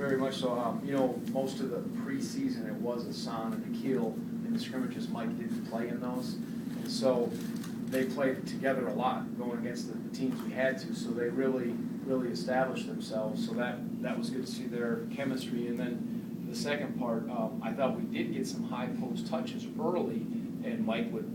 very much so. Most of the preseason, it was Hassan and Akil in the scrimmages. Mike didn't play in those. And so they played together a lot going against the teams we had to. So they really established themselves. So that was good to see their chemistry. And then the second part, I thought we did get some high post touches early. And Mike would,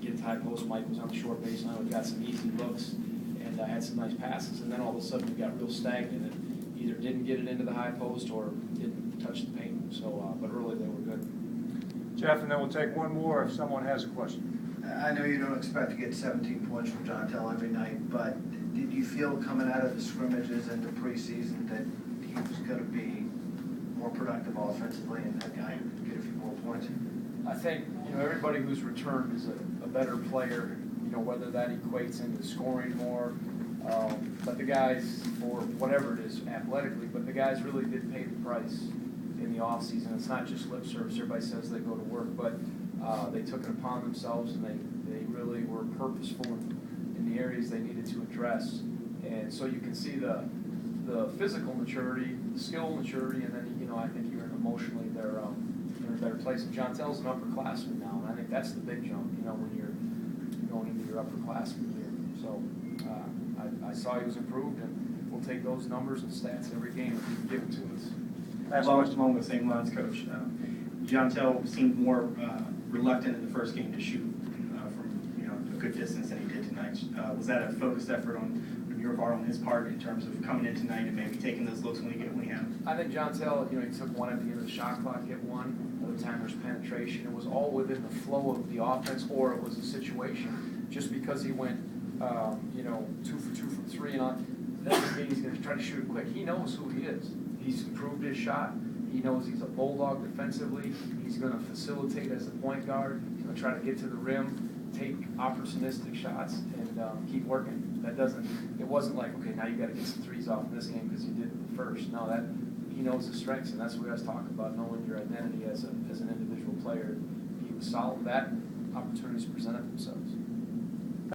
get to high post. Mike was on the short baseline. We got some easy looks and had some nice passes. And then all of a sudden we got real stagnant and either didn't get it into the high post or didn't touch the paint. So, but early they were good. Jeff, and then we'll take one more if someone has a question. I know you don't expect to get 17 points from Jontel every night, but did you feel coming out of the scrimmages into preseason that he was going to be more productive offensively and that guy get a few more points? I think, everybody who's returned is a better player, whether that equates into scoring more. But the guys, or whatever it is athletically, but the guys really did pay the price in the offseason. It's not just lip service. Everybody says they go to work, but they took it upon themselves and they really were purposeful in the areas they needed to address. And so you can see the physical maturity, the skill maturity, and then, I think even emotionally they're in a better place. And Jontel's an upperclassman now, and I think that's the big jump, when you're going into your upperclassman year. So I saw he was improved, and we'll take those numbers and stats every game if you can give them to us. Along the same lines, Coach. Jontel seemed more reluctant in the first game to shoot from a good distance than he did tonight. Was that a focused effort on your part, on his part, in terms of coming in tonight and maybe taking those looks when he had them? I think Jontel, he took one at the end of the shot clock, hit one. Other time there's penetration. It was all within the flow of the offense, or it was a situation. Just because he went, 2 for 2 from 3 and on, that doesn't mean he's going to try to shoot it quick. He knows who he is. He's improved his shot. He knows he's a bulldog defensively. He's going to facilitate as a point guard. He's going to try to get to the rim, take opportunistic shots, and keep working. It wasn't like, okay, now you got to get some threes off in this game because you did it the first. No, he knows his strengths, and that's what we always talk about, knowing your identity as an individual player. He was solid. That opportunities presented themselves.